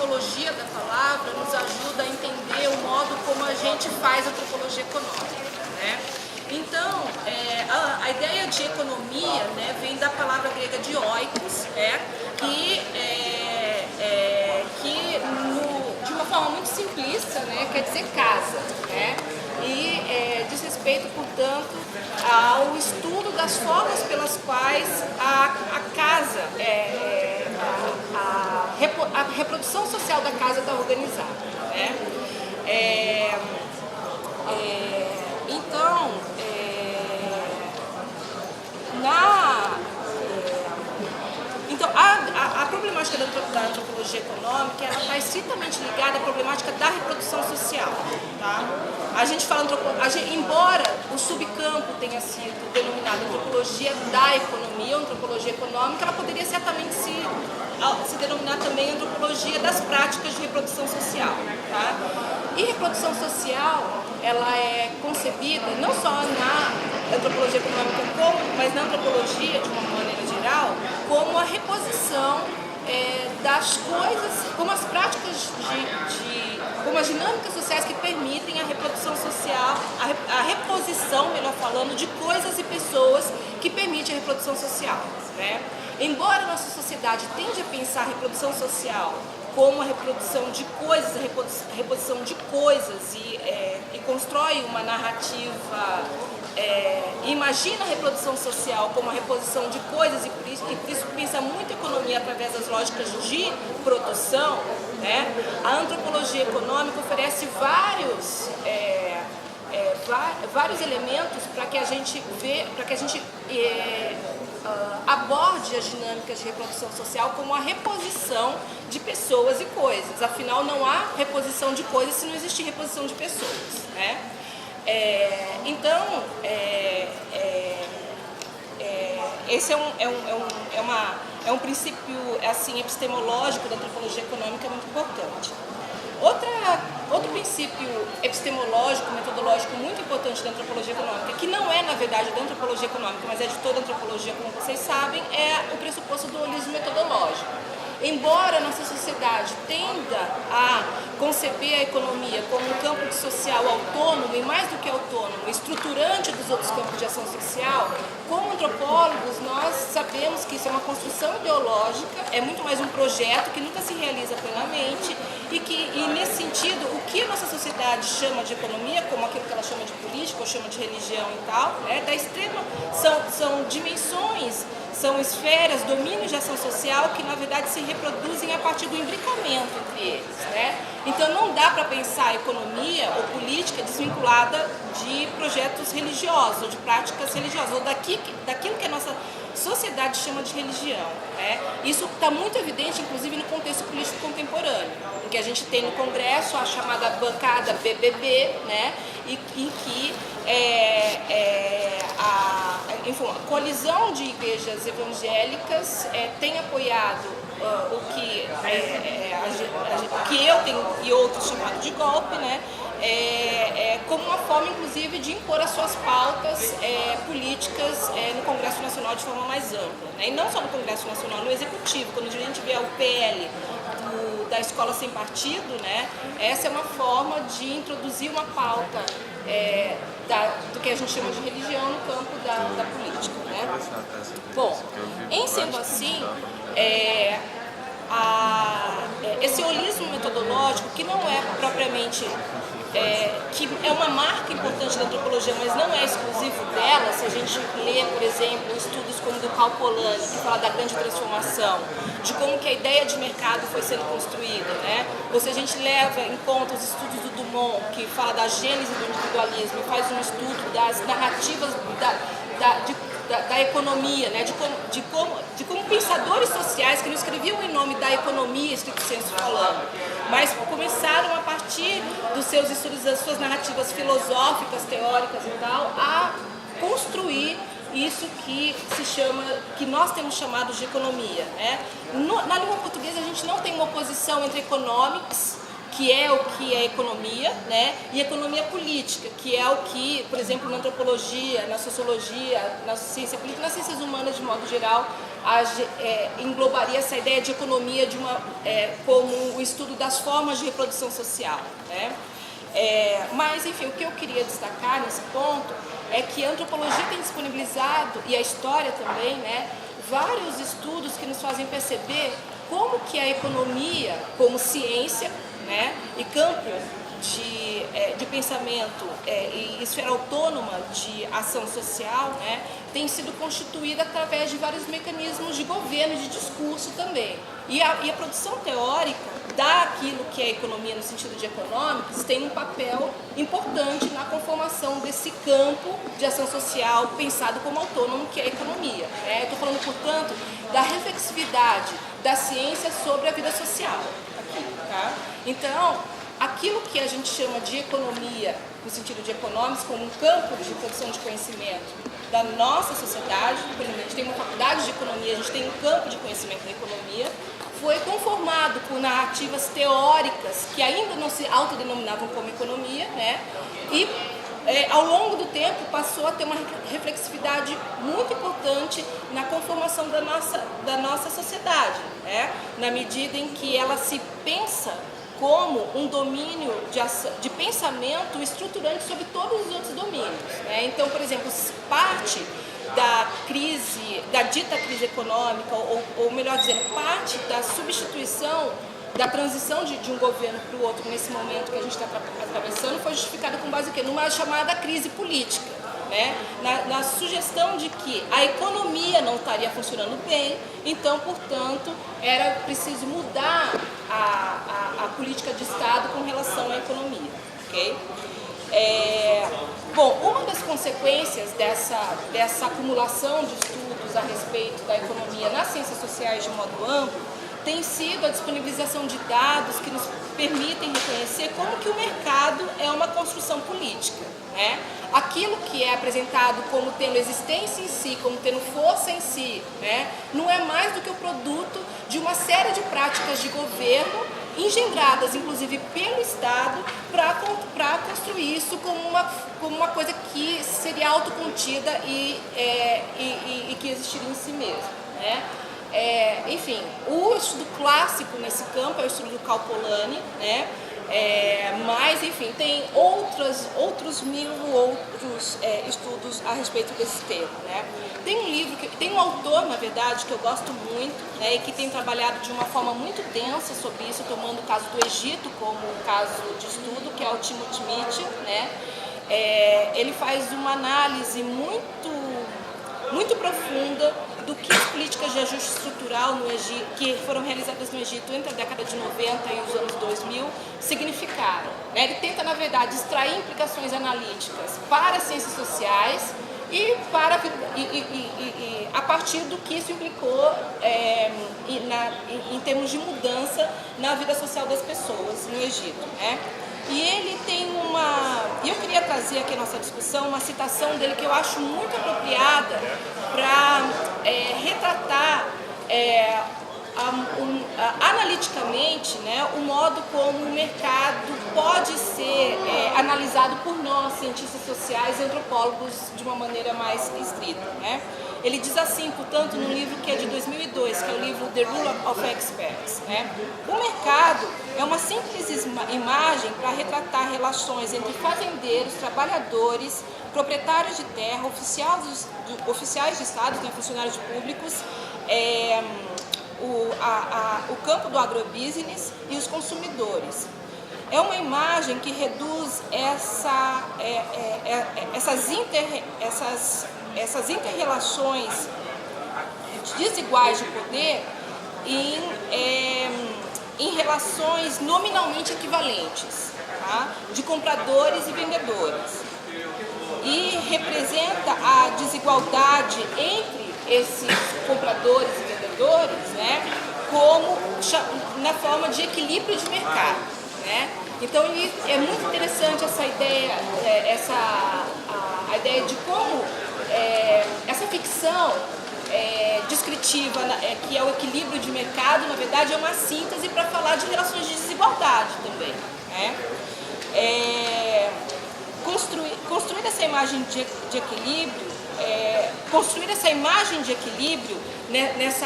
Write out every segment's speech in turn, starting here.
etimologia da palavra nos ajuda a entender o modo como a gente faz antropologia econômica, né? Então, a ideia de economia, né, vem da palavra grega de oikos, de uma forma muito simplista, né, quer dizer casa, né? E diz respeito, portanto, ao estudo das formas pelas quais a casa, a reprodução social da casa está organizada, né? Então, a problemática da antropologia econômica, ela está estritamente ligada à problemática da reprodução social, tá? A gente fala, embora o subcampo tenha sido denominado antropologia da economia, ou antropologia econômica, ela poderia certamente se denominar também antropologia das práticas de reprodução social, tá? E reprodução social, ela é concebida não só na antropologia econômica, mas na antropologia, de uma maneira geral, como a reposição das coisas, como as práticas como as dinâmicas sociais que permitem a reprodução social, a reposição, melhor falando, de coisas e pessoas que permite a reprodução social, né? Embora a nossa sociedade tende a pensar a reprodução social como a reprodução de coisas, a reposição de coisas e constrói uma narrativa, imagina a reprodução social como a reposição de coisas e por isso pensa muito a economia através das lógicas de produção, né? A antropologia econômica oferece vários elementos para que a gente aborde as dinâmicas de reprodução social como a reposição de pessoas e coisas. Afinal, não há reposição de coisas se não existir reposição de pessoas, né? Esse é um princípio assim, epistemológico da antropologia econômica muito importante. Outro princípio epistemológico, metodológico muito importante da antropologia econômica, que não é, na verdade, da antropologia econômica, mas é de toda a antropologia, como vocês sabem, é o pressuposto do holismo metodológico. Embora a nossa sociedade tenda a conceber a economia como um campo social autônomo, e mais do que autônomo, estruturante dos outros campos de ação social, como antropólogos nós sabemos que isso é uma construção ideológica, é muito mais um projeto que nunca se realiza plenamente e nesse sentido, o que a nossa sociedade chama de economia, como aquilo que ela chama de política ou chama de religião e tal, né, são dimensões, são esferas, domínios de ação social que na verdade se reproduzem a partir do imbricamento entre eles, né? Então não dá para pensar a economia ou política desvinculada de projetos religiosos, ou de práticas religiosas, ou daquilo que a nossa sociedade chama de religião, né? Isso está muito evidente, inclusive, no contexto político contemporâneo, em que a gente tem no Congresso a chamada bancada BBB, né? E que a colisão de igrejas evangélicas tem apoiado o que eu tenho e outros chamado de golpe, né? Como uma forma, inclusive, de impor as suas pautas políticas no Congresso Nacional de forma mais ampla, né? E não só no Congresso Nacional, no Executivo. Quando a gente vê o PL da Escola Sem Partido, né? Essa é uma forma de introduzir uma pauta do que a gente chama de religião no campo da política, né? Bom, em sendo assim, esse holismo metodológico, que não é propriamente, que é uma marca importante da antropologia, mas não é exclusivo dela. Se a gente lê, por exemplo, estudos como do Karl Polanyi, que fala da grande transformação, de como que a ideia de mercado foi sendo construída, né? Ou se a gente leva em conta os estudos do Dumont, que fala da gênese do individualismo, e faz um estudo das narrativas da economia, né? de como pensadores sociais que não escreviam em nome da economia, estricto sensu falando, mas começaram a partir dos seus estudos, das suas narrativas filosóficas, teóricas e tal, a construir isso que nós temos chamado de economia, né? Na língua portuguesa a gente não tem uma oposição entre economics, que é o que é economia, né? E economia política, que é o que, por exemplo, na antropologia, na sociologia, na ciência política, nas ciências humanas de modo geral, englobaria essa ideia de economia como o estudo das formas de reprodução social, né? Mas, enfim, o que eu queria destacar nesse ponto é que a antropologia tem disponibilizado, e a história também, né, vários estudos que nos fazem perceber como que a economia, como ciência, né, e campo de pensamento e esfera autônoma de ação social, né, tem sido constituída através de vários mecanismos de governo e de discurso também. E a produção teórica daquilo que é economia no sentido de econômicos tem um papel importante na conformação desse campo de ação social pensado como autônomo que é a economia, né? Eu estou falando, portanto, da reflexividade da ciência sobre a vida social aqui, tá? Então, aquilo que a gente chama de economia no sentido de econômicos como um campo de produção de conhecimento da nossa sociedade, por exemplo, a gente tem uma faculdade de economia, a gente tem um campo de conhecimento da economia, foi conformado por narrativas teóricas que ainda não se autodenominavam como economia, né? E ao longo do tempo passou a ter uma reflexividade muito importante na conformação da nossa sociedade, né? Na medida em que ela se pensa como um domínio de pensamento estruturante sobre todos os outros domínios, né? Então, por exemplo, parte da dita crise econômica, ou melhor dizendo, parte da substituição, da transição de um governo para o outro nesse momento que a gente está atravessando foi justificada com base em quê? Numa chamada crise política, né? Na sugestão de que a economia não estaria funcionando bem, então, portanto, era preciso mudar a política de Estado com relação à economia, ok? Bom, uma das consequências dessa acumulação de estudos a respeito da economia nas ciências sociais de modo amplo tem sido a disponibilização de dados que nos permitem reconhecer como que o mercado é uma construção política, né? Aquilo que é apresentado como tendo existência em si, como tendo força em si, né, não é mais do que o produto de uma série de práticas de governo engendradas, inclusive, pelo Estado, para construir isso como uma coisa que seria autocontida e que existiria em si mesmo, né? Enfim, o estudo clássico nesse campo é o estudo do Calpolani, né? Mas, enfim, tem outros mil outros estudos a respeito desse tema, né? Tem um autor, na verdade, que eu gosto muito, né, e que tem trabalhado de uma forma muito densa sobre isso, tomando o caso do Egito como um caso de estudo, que é o Timothy Mitchell, né? Ele faz uma análise muito profunda do que as políticas de ajuste estrutural no Egito, que foram realizadas no Egito entre a década de 90 e os anos 2000, significaram, né? Ele tenta, na verdade, extrair implicações analíticas para as ciências sociais e a partir do que isso implicou em termos de mudança na vida social das pessoas no Egito, né? E ele tem e eu queria trazer aqui a nossa discussão uma citação dele que eu acho muito apropriada para retratar analiticamente, né, o modo como o mercado pode ser analisado por nós, cientistas sociais e antropólogos, de uma maneira mais estrita, né? Ele diz assim, portanto, num livro que é de 2002, que é o livro The Rule of Experts, né? O mercado é uma simples imagem para retratar relações entre fazendeiros, trabalhadores, proprietários de terra, oficiais de Estado, né, funcionários públicos, o campo do agrobusiness e os consumidores. É uma imagem que reduz essas inter-relações desiguais de poder em relações nominalmente equivalentes, tá? De compradores e vendedores. E representa a desigualdade entre esses compradores e vendedores, né, como na forma de equilíbrio de mercado, né? Então é muito interessante essa ideia, a ideia de como essa ficção descritiva, que é o equilíbrio de mercado, na verdade é uma síntese para falar de relações de desigualdade também. essa imagem de equilíbrio, construir essa imagem de equilíbrio, né, nessa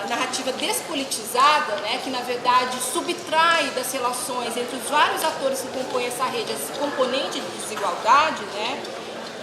narrativa despolitizada, né, que na verdade subtrai das relações entre os vários atores que compõem essa rede, esse componente de desigualdade, né,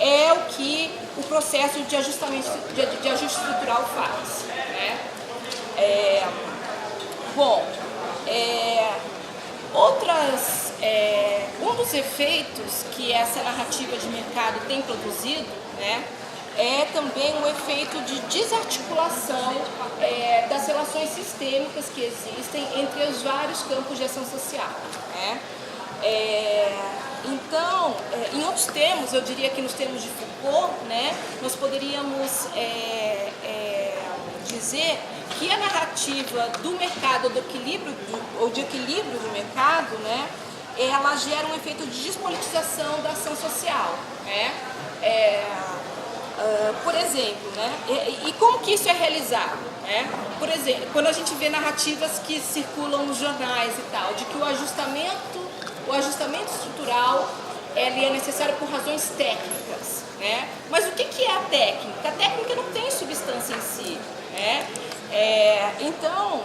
é o que o processo de ajustamento, de ajuste estrutural faz. Né? Um dos efeitos que essa narrativa de mercado tem produzido, né, é também um efeito de desarticulação das relações sistêmicas que existem entre os vários campos de ação social. Né? Então, em outros termos, eu diria que nos termos de Foucault, né, nós poderíamos dizer que a narrativa do mercado, do equilíbrio, ou de equilíbrio do mercado, né, ela gera um efeito de despolitização da ação social. Né? Por exemplo, né, e como que isso é realizado? Né? Por exemplo, quando a gente vê narrativas que circulam nos jornais e tal, de que o ajustamento estrutural ele é necessário por razões técnicas. Né? Mas o que é a técnica? A técnica não tem substância em si. Né? Então,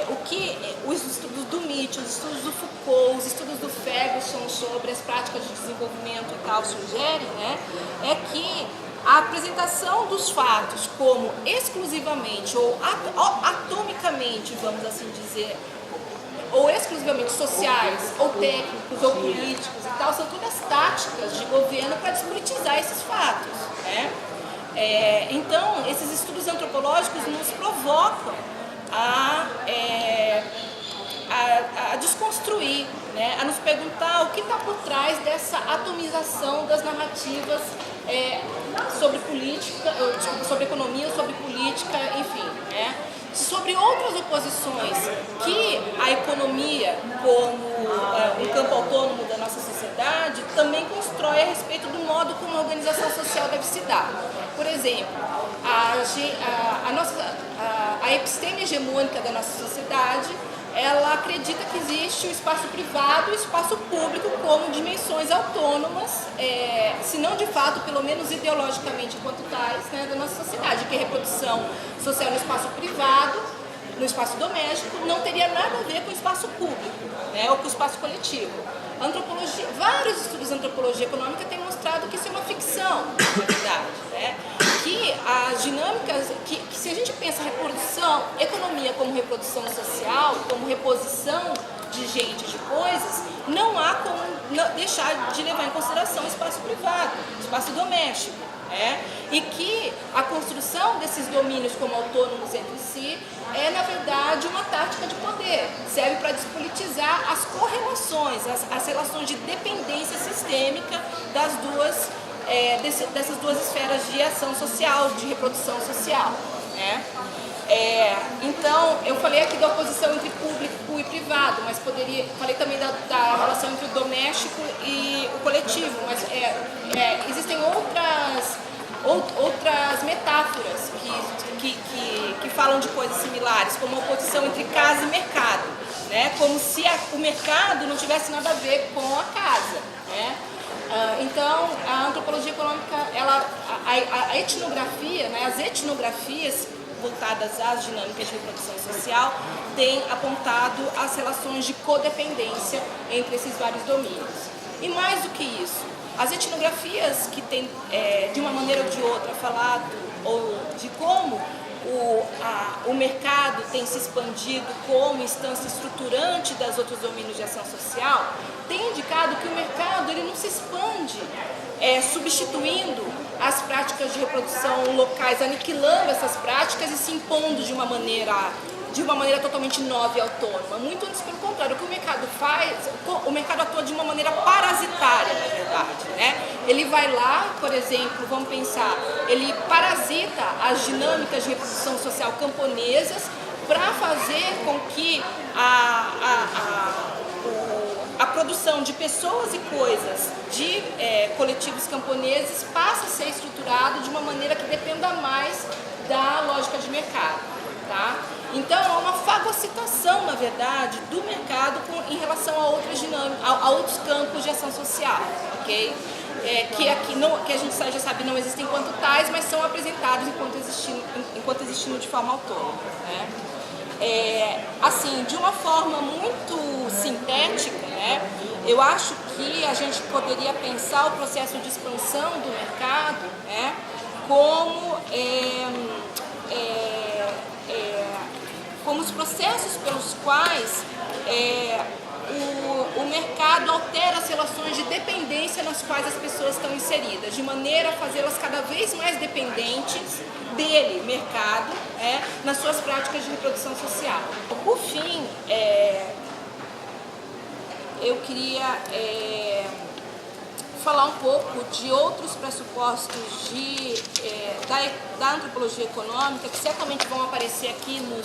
o que os estudos do Mitchell, os estudos do Foucault, os estudos do Ferguson sobre as práticas de desenvolvimento e tal sugerem, né, é que a apresentação dos fatos como exclusivamente ou atomicamente, vamos assim dizer, ou exclusivamente sociais, ou técnicos, ou políticos e tal, são todas táticas de governo para despolitizar esses fatos. Né? Então, esses estudos antropológicos nos provocam a desconstruir, né? A nos perguntar o que está por trás dessa atomização das narrativas sobre política, sobre economia, sobre política, enfim, né? Sobre outras oposições que a economia, como um campo autônomo da nossa sociedade, também constrói a respeito do modo como a organização social deve se dar. Por exemplo, a episteme hegemônica da nossa sociedade, ela acredita que existe o espaço privado e o espaço público como dimensões autônomas, se não de fato, pelo menos ideologicamente enquanto tais, né, da nossa sociedade, que a reprodução social no espaço privado, no espaço doméstico, não teria nada a ver com o espaço público, né, ou com o espaço coletivo. Antropologia, vários estudos de antropologia econômica têm mostrado que isso é uma ficção, na verdade, né? Que as dinâmicas, que se a gente pensa reprodução, economia como reprodução social, como reposição de gente, de coisas, não há como deixar de levar em consideração o espaço privado, o espaço doméstico. E que a construção desses domínios como autônomos entre si é, na verdade, uma tática de poder. Serve para despolitizar as correlações, as relações de dependência sistêmica dessas duas esferas de ação social, de reprodução social. Então, eu falei aqui da oposição entre público e privado, mas falei também da relação entre o doméstico e o coletivo, mas existem outras metáforas que falam de coisas similares, como a oposição entre casa e mercado, né? Como se o mercado não tivesse nada a ver com a casa. Né? Então, a antropologia econômica, a etnografia, né, as etnografias voltadas às dinâmicas de reprodução social, têm apontado as relações de codependência entre esses vários domínios. E mais do que isso, as etnografias que têm, de uma maneira ou de outra, falado de como o mercado tem se expandido como instância estruturante das outros domínios de ação social, tem indicado que o mercado ele não se expande substituindo as práticas de reprodução locais, aniquilando essas práticas e se impondo de uma maneira totalmente nova e autônoma. Muito antes, pelo contrário, o que o mercado faz, o mercado atua de uma maneira parasitária, na verdade. Né? Ele vai lá, por exemplo, vamos pensar, ele parasita as dinâmicas de reprodução social camponesas para fazer com que a produção de pessoas e coisas de coletivos camponeses passe a ser estruturado de uma maneira que dependa mais da lógica de mercado. Tá? Então, há uma fagocitação, na verdade, do mercado em relação a outras dinâmicas, a outros campos de ação social, ok? Que aqui que a gente já sabe não existem enquanto tais, mas são apresentados enquanto existindo de forma autônoma, né? Assim, de uma forma muito sintética, né? Eu acho que a gente poderia pensar o processo de expansão do mercado, né, como os processos pelos quais o mercado altera as relações de dependência nas quais as pessoas estão inseridas, de maneira a fazê-las cada vez mais dependentes dele, mercado, nas suas práticas de reprodução social. Por fim, eu queria falar um pouco de outros pressupostos da antropologia econômica que certamente vão aparecer aqui no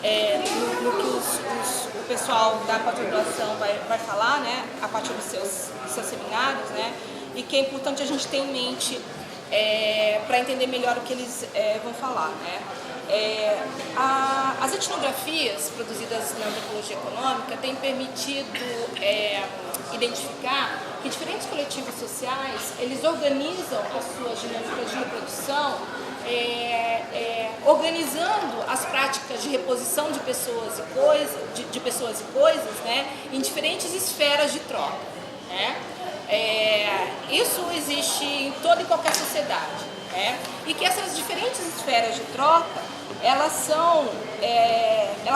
que o pessoal da pós-graduação vai falar, né, a partir dos seus seminários, né, e que é importante a gente ter em mente para entender melhor o que eles vão falar, né. As etnografias produzidas na antropologia econômica têm permitido identificar que diferentes coletivos sociais, eles organizam as suas dinâmicas de reprodução organizando as práticas de reposição de pessoas e coisas, né, em diferentes esferas de troca, né. Isso existe em toda e qualquer sociedade, né, e que essas diferentes esferas de troca elas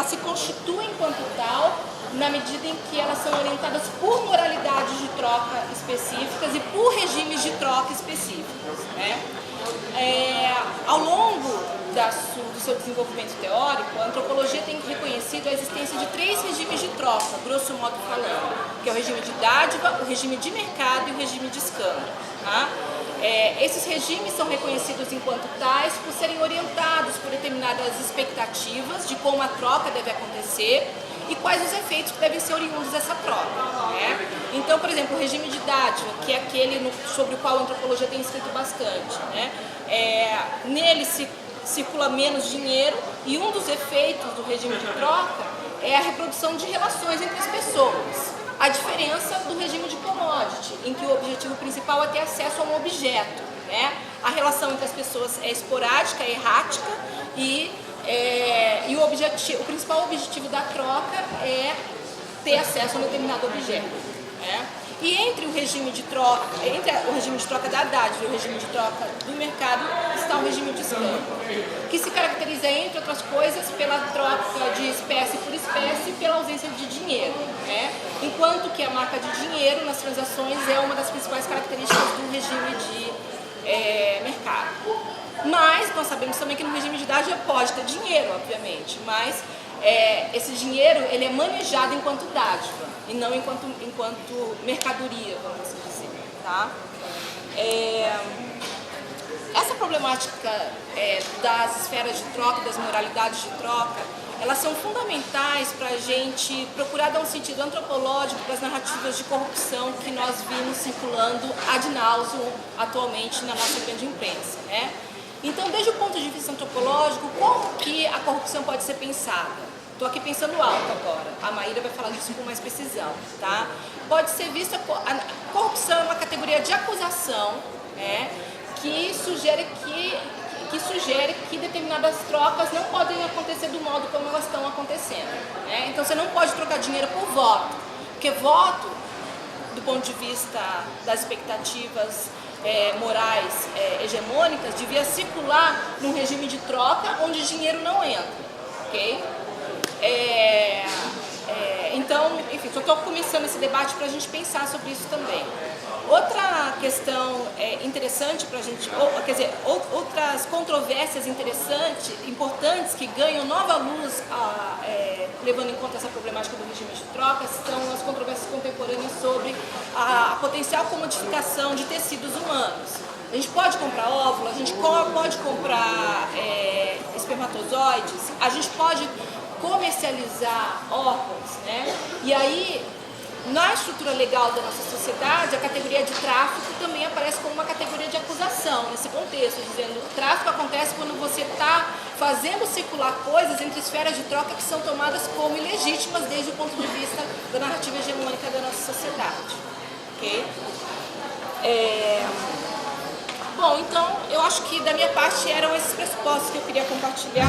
se constituem enquanto tal na medida em que elas são orientadas por moralidades de troca específicas e por regimes de troca específicos, né? Ao longo do seu desenvolvimento teórico, a antropologia tem reconhecido a existência de 3 regimes de troca, grosso modo falando, que é o regime de dádiva, o regime de mercado e o regime de escândalo, tá? Esses regimes são reconhecidos enquanto tais por serem orientados por determinadas expectativas de como a troca deve acontecer e quais os efeitos que devem ser oriundos dessa troca, né? Então, por exemplo, o regime de dádiva, que é aquele sobre o qual a antropologia tem escrito bastante, né? Nele circula menos dinheiro e um dos efeitos do regime de troca é a reprodução de relações entre as pessoas. A diferença do regime de commodity, em que o objetivo principal é ter acesso a um objeto, né? A relação entre as pessoas é esporádica, é errática e o principal objetivo da troca é ter acesso a um determinado objeto, né? E entre o regime de troca da dádiva e o regime de troca do mercado está o regime de escândalo, que se caracteriza, entre outras coisas, pela troca de espécie por espécie e pela ausência de dinheiro, né? Enquanto que a marca de dinheiro nas transações é uma das principais características do regime de mercado. Mas nós sabemos também que no regime de dádiva pode ter dinheiro, obviamente, mas esse dinheiro ele é manejado enquanto dádiva e não enquanto mercadoria, vamos assim dizer, tá? Essa problemática das esferas de troca, das moralidades de troca, elas são fundamentais para a gente procurar dar um sentido antropológico para as narrativas de corrupção que nós vimos circulando ad nauseam atualmente na nossa grande imprensa, né? Então, desde o ponto de vista antropológico, como que a corrupção pode ser pensada? Estou aqui pensando alto agora, a Maíra vai falar disso com mais precisão, tá? Pode ser vista, a corrupção é uma categoria de acusação, né, que sugere que determinadas trocas não podem acontecer do modo como elas estão acontecendo, né? Então você não pode trocar dinheiro por voto, porque voto, do ponto de vista das expectativas morais hegemônicas, devia circular num regime de troca onde dinheiro não entra, ok? Então, enfim, só estou começando esse debate para a gente pensar sobre isso também. Outra questão interessante para a gente, outras controvérsias importantes que ganham nova luz levando em conta essa problemática do regime de trocas são as controvérsias contemporâneas sobre a potencial comodificação de tecidos humanos. A gente pode comprar óvulo, a gente pode comprar espermatozoides, a gente pode comercializar órgãos, né? E aí Na estrutura legal da nossa sociedade, a categoria de tráfico também aparece como uma categoria de acusação, nesse contexto, dizendo que o tráfico acontece quando você está fazendo circular coisas entre esferas de troca que são tomadas como ilegítimas desde o ponto de vista da narrativa hegemônica da nossa sociedade. Okay? Bom, então, eu acho que da minha parte eram esses pressupostos que eu queria compartilhar.